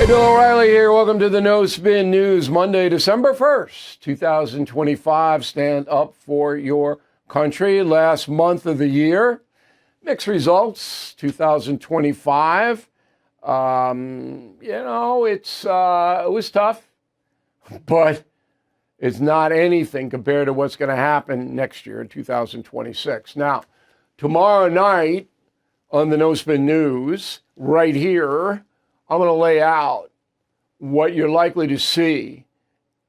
Bill O'Reilly here. Welcome to the No Spin News, Monday, December 1st, 2025. Stand up for your country. Last month of the year. Mixed results, 2025. It was tough, but it's not anything compared to what's going to happen next year in 2026. Now, tomorrow night on the No Spin News, right here, I'm going to lay out what you're likely to see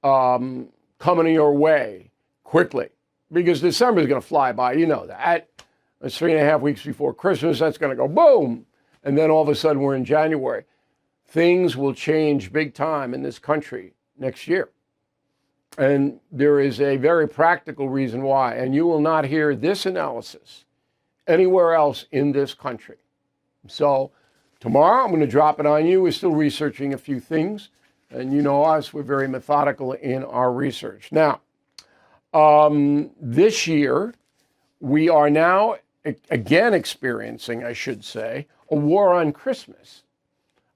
coming your way quickly, because December is going to fly by. You know that. It's 3.5 weeks before Christmas. That's going to go boom. And then all of a sudden we're in January. Things will change big time in this country next year. And there is a very practical reason why. And you will not hear this analysis anywhere else in this country. So tomorrow, I'm going to drop it on you. We're still researching a few things. And you know us, we're very methodical in our research. Now, this year, we are now again experiencing, I should say, a war on Christmas.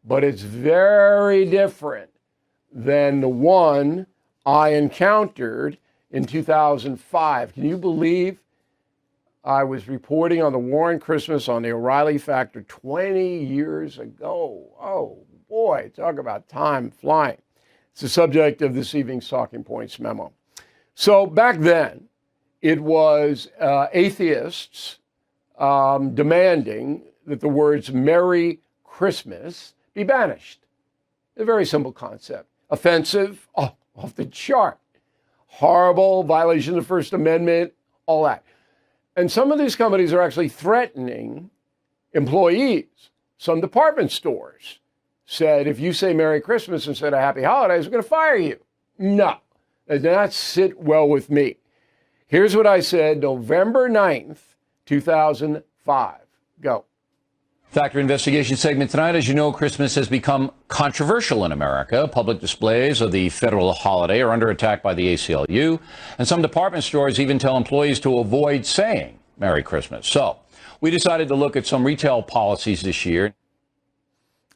But it's very different than the one I encountered in 2005. Can you believe I was reporting on the war on Christmas on the O'Reilly Factor 20 years ago? Oh, boy, talk about time flying. It's the subject of this evening's Talking Points Memo. So back then, it was atheists demanding that the words Merry Christmas be banished. A very simple concept. Offensive, off the chart. Horrible, violation of the First Amendment, all that. And some of these companies are actually threatening employees. Some department stores said, if you say Merry Christmas instead of Happy Holidays, we're going to fire you. No, that did not sit well with me. Here's what I said November 9th, 2005. Go. Factor investigation segment tonight. As you know, Christmas has become controversial in America. Public displays of the federal holiday are under attack by the ACLU, and some department stores even tell employees to avoid saying Merry Christmas. So we decided to look at some retail policies this year.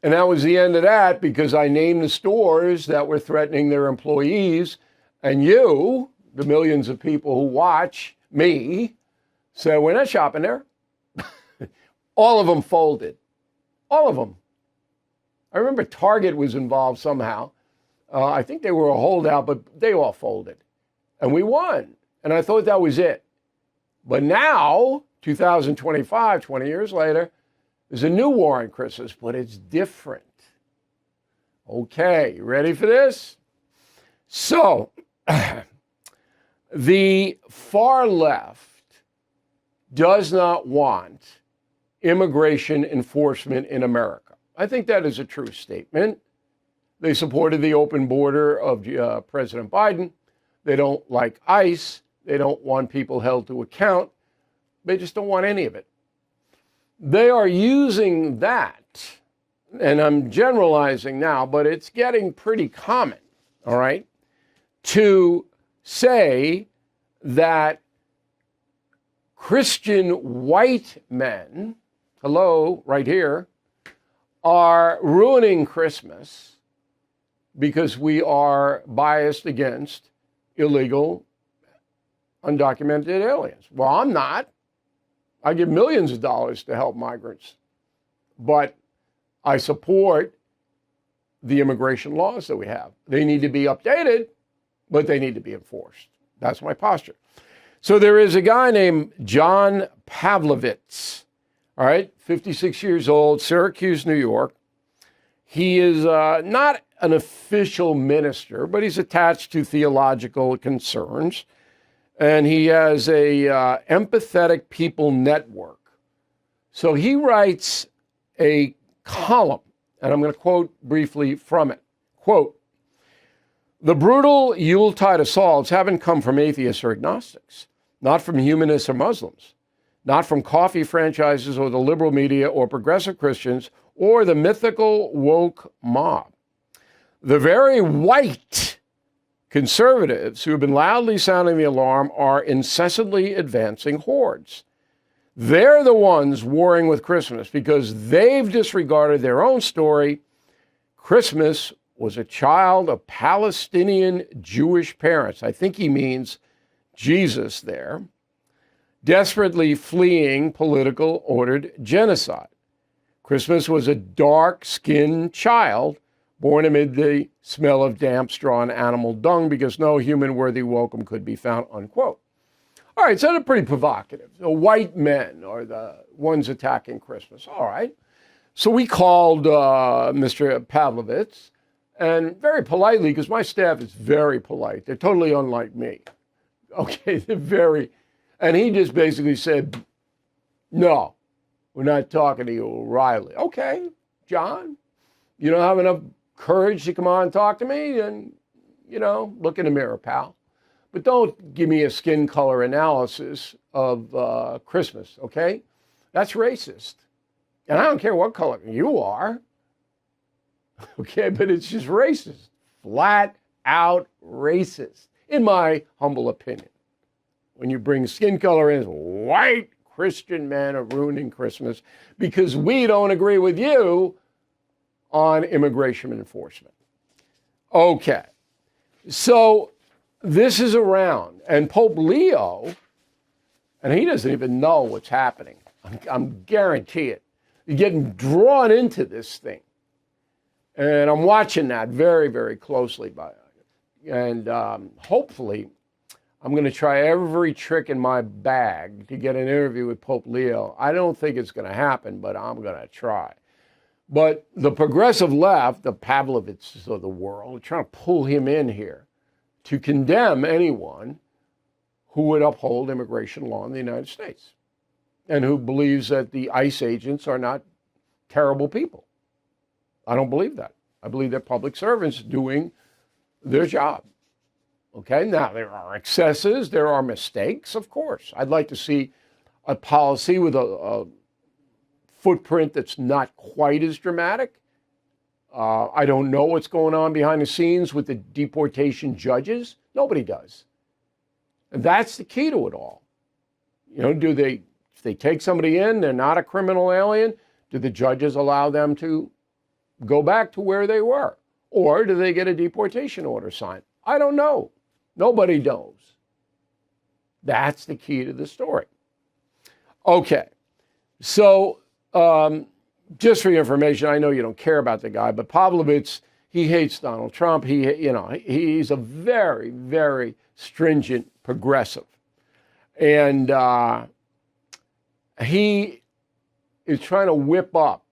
And that was the end of that, because I named the stores that were threatening their employees, and you, the millions of people who watch me, said, we're not shopping there. All of them folded. All of them. I remember Target was involved somehow. I think they were a holdout, but they all folded. And we won. And I thought that was it. But now, 2025, 20 years later, there's a new war on Christmas, but it's different. Okay, you ready for this? So, the far left does not want immigration enforcement in America. I think that is a true statement. They supported the open border of President Biden. They don't like ICE. They don't want people held to account. They just don't want any of it. They are using that, and I'm generalizing now, but it's getting pretty common, all right, to say that Christian white men, hello, right here, are ruining Christmas because we are biased against illegal, undocumented aliens. Well, I'm not. I give millions of dollars to help migrants. But I support the immigration laws that we have. They need to be updated, but they need to be enforced. That's my posture. So there is a guy named John Pavlovitz, all right, 56 years old, Syracuse, New York. He is not an official minister, but he's attached to theological concerns. And he has a empathetic people network. So he writes a column, and I'm going to quote briefly from it. Quote, "The brutal Yuletide assaults haven't come from atheists or agnostics, not from humanists or Muslims, not from coffee franchises or the liberal media or progressive Christians or the mythical woke mob. The very white conservatives who have been loudly sounding the alarm are incessantly advancing hordes. They're the ones warring with Christmas because they've disregarded their own story. Christmas was a child of Palestinian Jewish parents. I think he means Jesus there, desperately fleeing political ordered genocide. Christmas was a dark-skinned child born amid the smell of damp straw and animal dung because no human-worthy welcome could be found, unquote. All right, so they're pretty provocative. The white men are the ones attacking Christmas. All right. So we called Mr. Pavlovitz, and very politely, because my staff is very polite. They're totally unlike me. Okay, they're very, and he just basically said, no, we're not talking to you, O'Reilly. Okay, John, you don't have enough courage to come on and talk to me? And, look in the mirror, pal. But don't give me a skin color analysis of Christmas, okay? That's racist. And I don't care what color you are. Okay, but it's just racist. Flat out racist, in my humble opinion. When you bring skin color in, white Christian men are ruining Christmas because we don't agree with you on immigration enforcement. Okay, so this is around, and Pope Leo, and he doesn't even know what's happening. I'm guarantee it. You're getting drawn into this thing. And I'm watching that very, very closely. And hopefully, I'm going to try every trick in my bag to get an interview with Pope Leo. I don't think it's going to happen, but I'm going to try. But the progressive left, the Pavlovitzes of the world, are trying to pull him in here to condemn anyone who would uphold immigration law in the United States and who believes that the ICE agents are not terrible people. I don't believe that. I believe they're public servants doing their job. Okay, now there are excesses, there are mistakes, of course. I'd like to see a policy with a footprint that's not quite as dramatic. I don't know what's going on behind the scenes with the deportation judges. Nobody does. And that's the key to it all. If they take somebody in, they're not a criminal alien, do the judges allow them to go back to where they were? Or do they get a deportation order signed? I don't know. Nobody knows. That's the key to the story. Okay, so just for your information, I know you don't care about the guy, but Pavlovitz, he hates Donald Trump. He's a very, very stringent progressive. And he is trying to whip up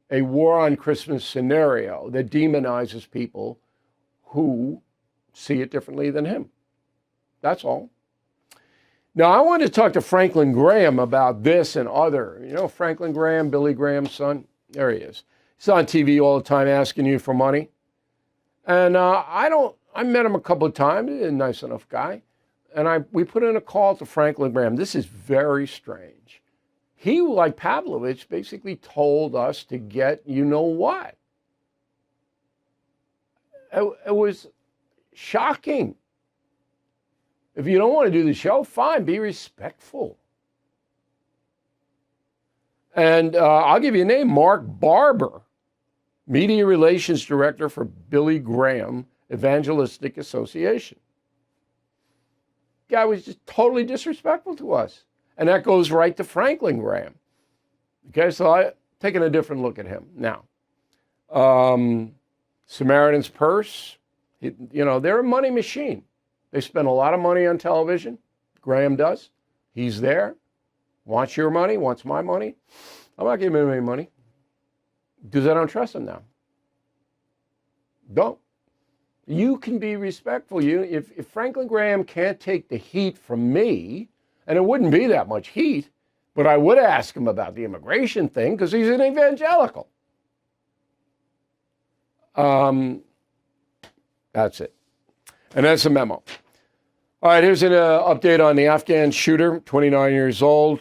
a war on Christmas scenario that demonizes people who see it differently than him. That's all. Now, I want to talk to Franklin Graham about this and other. Franklin Graham, Billy Graham's son? There he is. He's on TV all the time asking you for money. And I met him a couple of times. He's a nice enough guy. And we put in a call to Franklin Graham. This is very strange. He, like Pavlovich, basically told us to get you know what. It was shocking. If you don't want to do the show, fine, be respectful. And I'll give you a name, Mark Barber, Media Relations Director for Billy Graham Evangelistic Association. Guy was just totally disrespectful to us. And that goes right to Franklin Graham. Okay, so I'm taking a different look at him. Now, Samaritan's Purse, they're a money machine. They spend a lot of money on television. Graham does. He's there. Wants your money, wants my money. I'm not giving him any money because I don't trust him now. Don't. You can be respectful. If Franklin Graham can't take the heat from me, and it wouldn't be that much heat, but I would ask him about the immigration thing because he's an evangelical. That's it. And that's a memo. All right, here's an update on the Afghan shooter, 29 years old,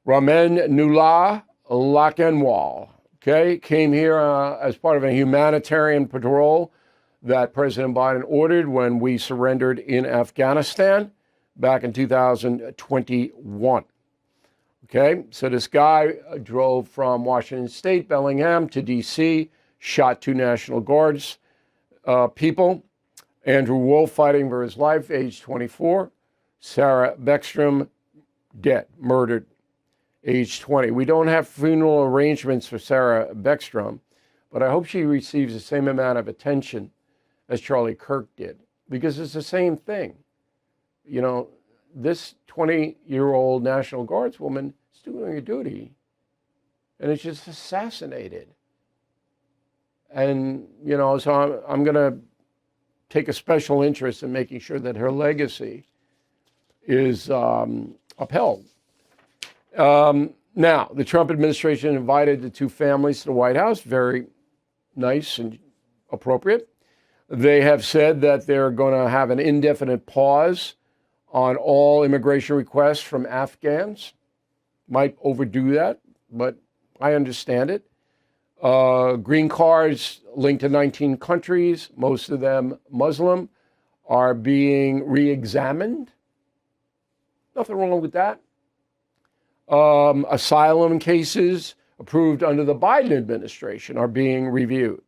Ramenullah Lakanwal. Okay, came here as part of a humanitarian patrol that President Biden ordered when we surrendered in Afghanistan back in 2021. Okay, so this guy drove from Washington State, Bellingham, to D.C., shot 2 National Guards people. Andrew Wolf fighting for his life, age 24. Sarah Beckstrom, dead, murdered, age 20. We don't have funeral arrangements for Sarah Beckstrom, but I hope she receives the same amount of attention as Charlie Kirk did, because it's the same thing. You know, this 20-year-old National Guardswoman is doing her duty, and it's just assassinated. And, you know, so I'm going to take a special interest in making sure that her legacy is upheld. Now, the Trump administration invited the 2 families to the White House. Very nice and appropriate. They have said that they're going to have an indefinite pause on all immigration requests from Afghans. Might overdo that, but I understand it. Green cards linked to 19 countries, most of them Muslim, are being re-examined. Nothing wrong with that. Asylum cases approved under the Biden administration are being reviewed.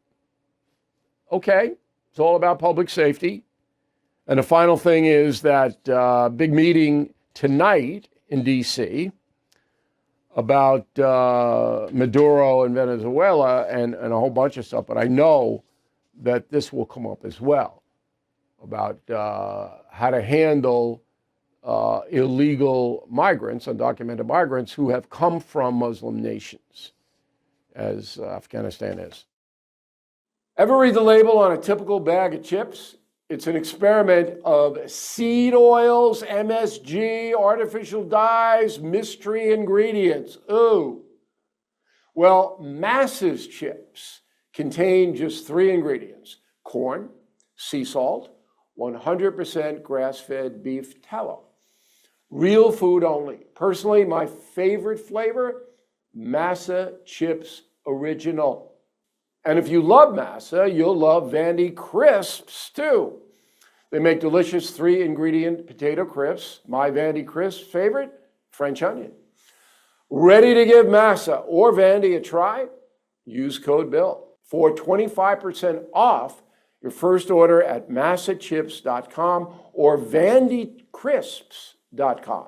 Okay, it's all about public safety. And the final thing is that big meeting tonight in D.C. about Maduro and Venezuela and a whole bunch of stuff. But I know that this will come up as well, about how to handle illegal migrants, undocumented migrants who have come from Muslim nations, as Afghanistan is. Ever read the label on a typical bag of chips? It's an experiment of seed oils, MSG, artificial dyes, mystery ingredients. Ooh. Well, Massa's chips contain just 3 ingredients: corn, sea salt, 100% grass-fed beef tallow. Real food only. Personally, my favorite flavor, Massa Chips Original. And if you love Massa, you'll love Vandy Crisps too. They make delicious 3-ingredient potato crisps. My Vandy Crisps favorite, French onion. Ready to give Massa or Vandy a try? Use code BILL for 25% off your first order at massachips.com or vandycrisps.com.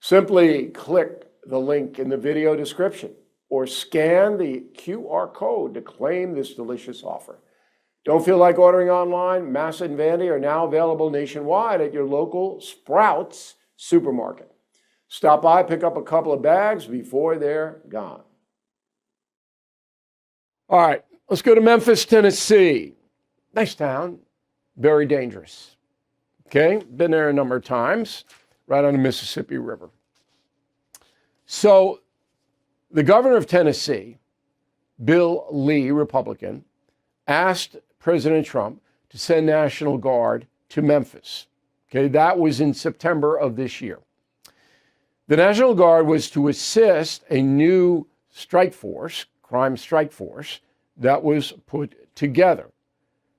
Simply click the link in the video description or scan the QR code to claim this delicious offer. Don't feel like ordering online? Massa and Vandy are now available nationwide at your local Sprouts supermarket. Stop by, pick up a couple of bags before they're gone. All right, let's go to Memphis, Tennessee. Nice town, very dangerous. Okay, been there a number of times, right on the Mississippi River. So the governor of Tennessee, Bill Lee, Republican, asked President Trump to send National Guard to Memphis. Okay, that was in September of this year. The National Guard was to assist a new strike force, crime strike force, that was put together,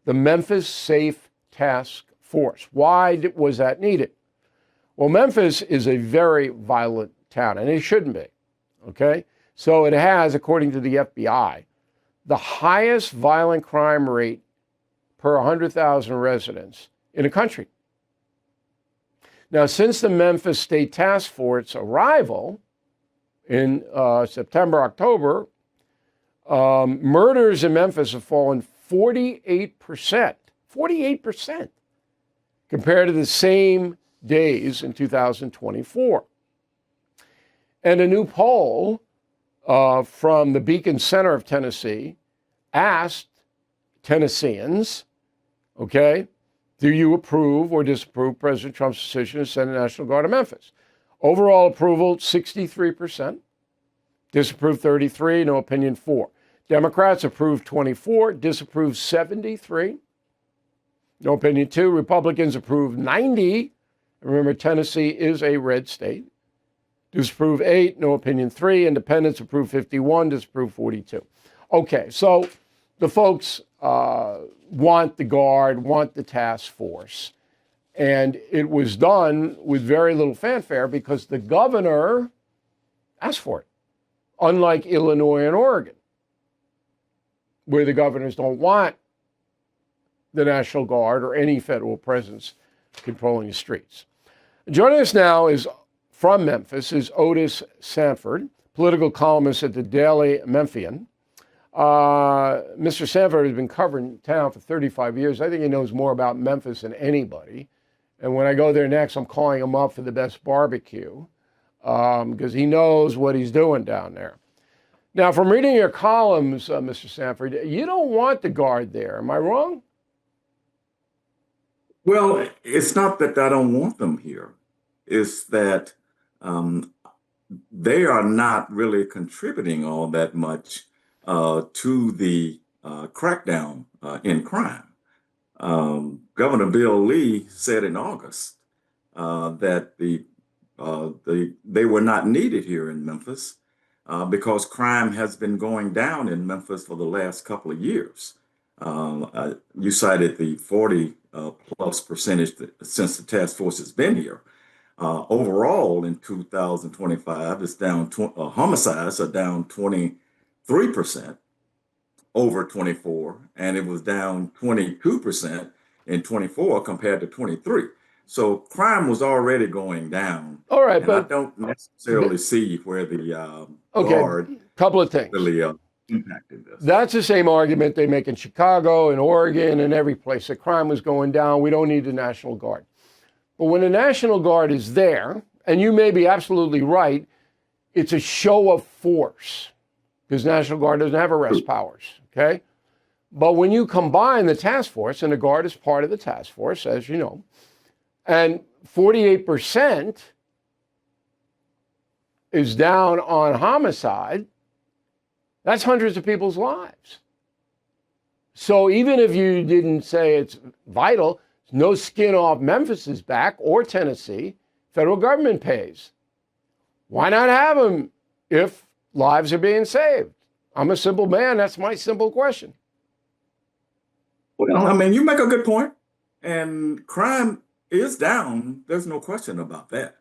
the Memphis Safe Task Force. Why was that needed? Well, Memphis is a very violent town, and it shouldn't be, okay? So it has, according to the FBI, the highest violent crime rate per 100,000 residents in the country. Now, since the Memphis State Task Force arrival in September, October, murders in Memphis have fallen 48%, 48% compared to the same days in 2024. And a new poll from the Beacon Center of Tennessee asked Tennesseans, okay, do you approve or disapprove President Trump's decision to send the National Guard to Memphis? Overall approval, 63%. Disapprove 33%, no opinion 4%. Democrats approved 24%, disapproved 73%. No opinion 2%. Republicans approved 90%. Remember, Tennessee is a red state. Disapprove 8%, no opinion 3%. Independents approved 51%, disapprove 42%. Okay, so the folks want the Guard, want the task force. And it was done with very little fanfare because the governor asked for it, unlike Illinois and Oregon. where the governors don't want the National Guard or any federal presence controlling the streets. Joining us now is from Memphis is Otis Sanford, political columnist at the Daily Memphian. Mr. Sanford has been covering town for 35 years. I think he knows more about Memphis than anybody. And when I go there next, I'm calling him up for the best barbecue because he knows what he's doing down there. Now, from reading your columns, Mr. Sanford, you don't want the Guard there. Am I wrong? Well, it's not that I don't want them here. It's that they are not really contributing all that much to the crackdown in crime. Governor Bill Lee said in August that they were not needed here in Memphis because crime has been going down in Memphis for the last couple of years. You cited the 40 plus percentage since the task force has been here. Overall, in 2025, it's down. Homicides are down 23% over 24, and it was down 22% in 24 compared to 23. So crime was already going down. All right, and but I don't necessarily see where the okay, Guard couple of things really impacted this. That's the same argument they make in Chicago and Oregon and every place. The crime was going down. We don't need the National Guard. But when the National Guard is there, and you may be absolutely right, it's a show of force because National Guard doesn't have arrest powers, okay? But when you combine the task force, and the Guard is part of the task force, as you know, and 48% is down on homicide, that's hundreds of people's lives. So even if you didn't say it's vital, no skin off Memphis's back or Tennessee, federal government pays. Why not have them if lives are being saved? I'm a simple man. That's my simple question. Well, I mean, you make a good point, and crime is down. There's no question about that.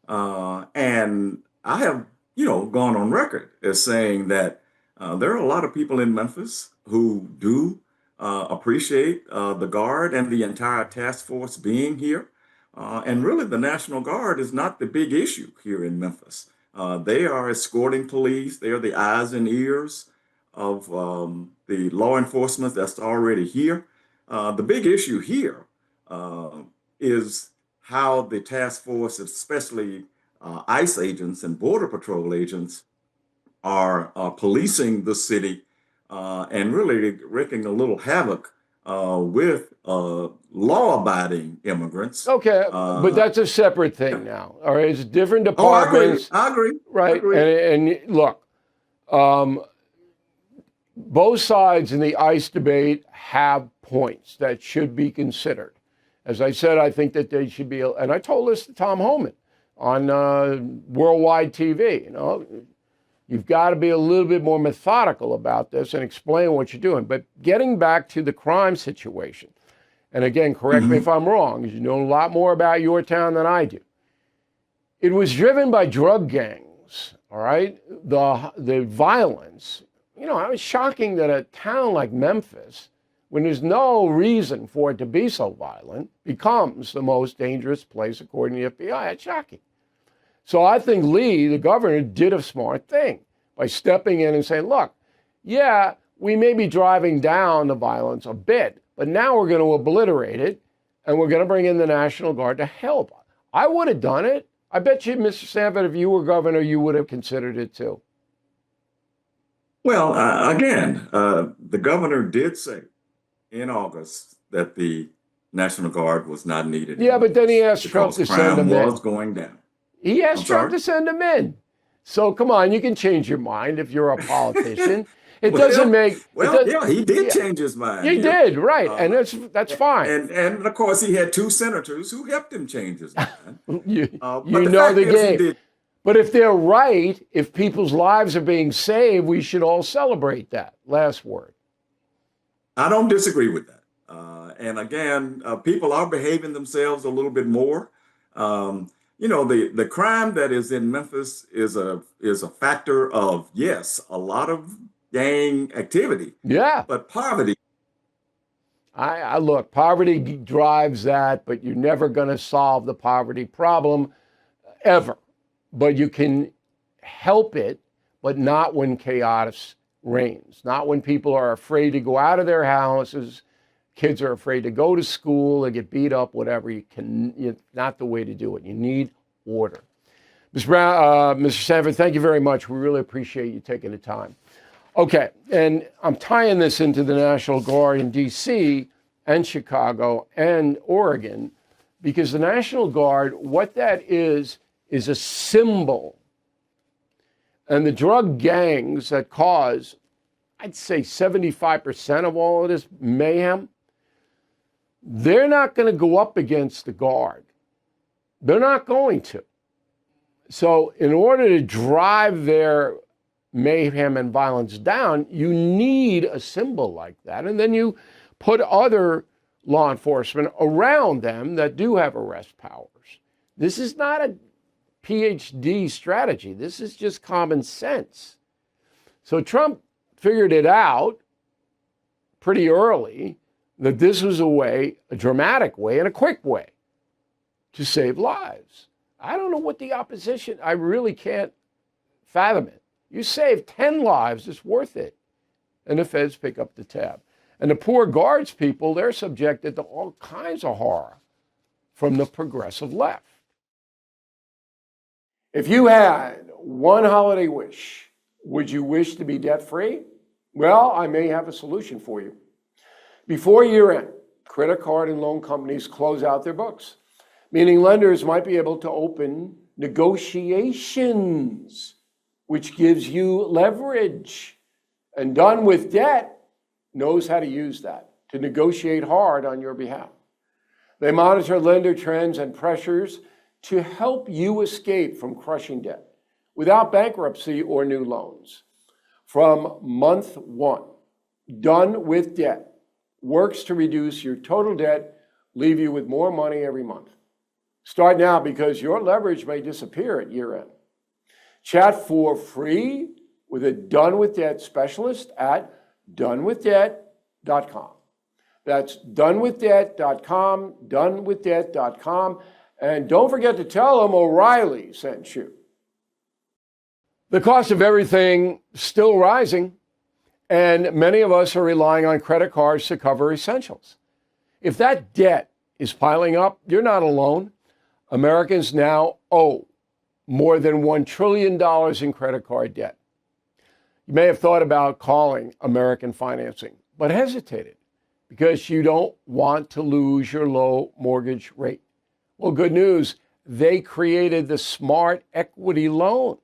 And I have, gone on record as saying that there are a lot of people in Memphis who do appreciate the Guard and the entire task force being here. And really, the National Guard is not the big issue here in Memphis. They are escorting police. They are the eyes and ears of the law enforcement that's already here. The big issue here is how the task force, especially ICE agents and Border Patrol agents, are policing the city and really wreaking a little havoc with law-abiding immigrants. Okay, but that's a separate thing now. All right, it's different departments. I agree. Right, I agree. and look, both sides in the ICE debate have points that should be considered. As I said, I think that they should be, and I told this to Tom Homan on worldwide TV, you've got to be a little bit more methodical about this and explain what you're doing. But getting back to the crime situation, and again, correct me if I'm wrong, because you know a lot more about your town than I do. It was driven by drug gangs, all right? The violence. It was shocking that a town like Memphis, when there's no reason for it to be so violent, becomes the most dangerous place according to the FBI. It's shocking. So I think Lee, the governor, did a smart thing by stepping in and saying, look, yeah, we may be driving down the violence a bit, but now we're going to obliterate it, and we're going to bring in the National Guard to help. I would have done it. I bet you, Mr. Sanford, if you were governor, you would have considered it too. Well, again, the governor did say in August that the National Guard was not needed. Yeah, but then he asked Trump to send them in. Crime was going down. He asked Trump to send them in. So come on, you can change your mind if you're a politician. It doesn't make. Yeah, he did change his mind. He did, right, and that's fine. And of course, he had two senators who helped him change his mind. you know the game. But if they're right, if people's lives are being saved, we should all celebrate that. Last word. I don't disagree with that. And again, people are behaving themselves a little bit more. The crime that is in Memphis is a factor of, yes, a lot of gang activity, Yeah. but poverty. I look, poverty drives that, but you're never going to solve the poverty problem ever. But you can help it, but not when chaos reigns, not when people are afraid to go out of their houses, kids are afraid to go to school, they get beat up, whatever. It's not the way to do it. You need order. Mr. Brown, Mr. Sanford, thank you very much. We really appreciate you taking the time. Okay, and I'm tying this into the National Guard in D.C. and Chicago and Oregon, because the National Guard, what that is a symbol. And the drug gangs that cause, I'd say 75% of all of this mayhem, they're not going to go up against the Guard. They're not going to. So in order to drive their mayhem and violence down, you need a symbol like that. And then you put other law enforcement around them that do have arrest powers. This is not a PhD strategy. This is just common sense. So Trump figured it out pretty early that this was a way, a dramatic way, and a quick way to save lives. I don't know what the opposition, I really can't fathom it. You save 10 lives, it's worth it. And the feds pick up the tab. And the poor Guards people, they're subjected to all kinds of horror from the progressive left. If you had one holiday wish, would you wish to be debt-free? Well, I may have a solution for you. Before year end, credit card and loan companies close out their books, meaning lenders might be able to open negotiations, which gives you leverage. And Done with Debt knows how to use that to negotiate hard on your behalf. They monitor lender trends and pressures to help you escape from crushing debt without bankruptcy or new loans. From month one, Done with Debt works to reduce your total debt, leave you with more money every month. Start now because your leverage may disappear at year end. Chat for free with a Done with Debt specialist at donewithdebt.com. That's donewithdebt.com, donewithdebt.com. And don't forget to tell them O'Reilly sent you. The cost of everything still rising, and many of us are relying on credit cards to cover essentials. If that debt is piling up, you're not alone. Americans now owe more than $1 trillion in credit card debt. You may have thought about calling American Financing, but hesitated because you don't want to lose your low mortgage rate. Well, good news, they created the Smart Equity Loan.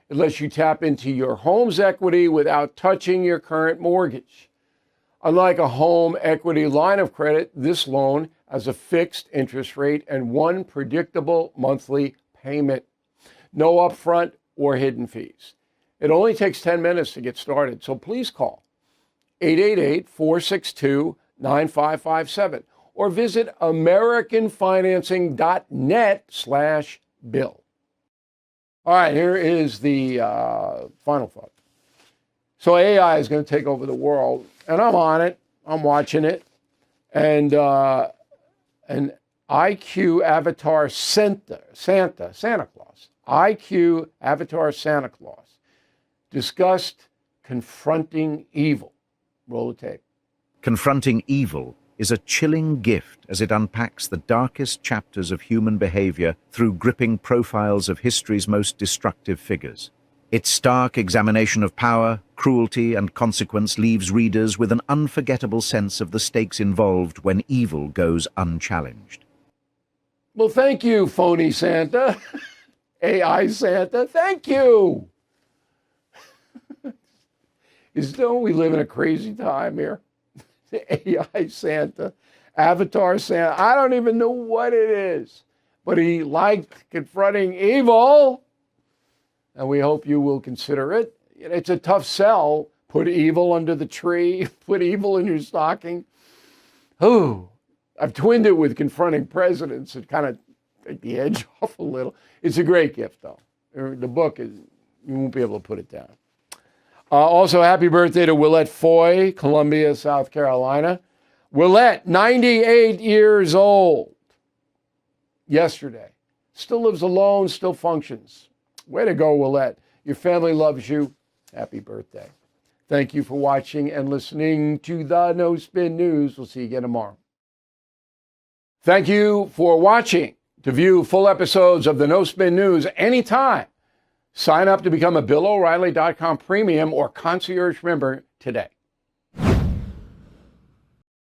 It lets you tap into your home's equity without touching your current mortgage. Unlike a home equity line of credit, this loan has a fixed interest rate and one predictable monthly payment. No upfront or hidden fees. It only takes 10 minutes to get started, so please call 888-462-9557 or visit americanfinancing.net/bill. All right, here is the final thought. So AI is going to take over the world, and I'm on it. I'm watching it. And an IQ avatar Santa Claus, IQ avatar Santa Claus, discussed confronting evil. Roll the tape. Confronting Evil is a chilling gift as it unpacks the darkest chapters of human behavior through gripping profiles of history's most destructive figures. Its stark examination of power, cruelty, and consequence leaves readers with an unforgettable sense of the stakes involved when evil goes unchallenged. Well, thank you, phony Santa. AI Santa, thank you. Don't we live in a crazy time here? AI Santa, Avatar Santa, I don't even know what it is, but he liked confronting evil, and we hope you will consider it. It's a tough sell. Put evil under the tree, put evil in your stocking. Oh, I've twinned it with confronting presidents to kind of take the edge off a little. It's a great gift, though. The book is, you won't be able to put it down. Also, happy birthday to Willette Foy, Columbia, South Carolina. Willette, 98 years old yesterday. Still lives alone, still functions. Way to go, Willette. Your family loves you. Happy birthday. Thank you for watching and listening to the No Spin News. We'll see you again tomorrow. Thank you for watching. To view full episodes of the No Spin News anytime, sign up to become a BillO'Reilly.com premium or concierge member today.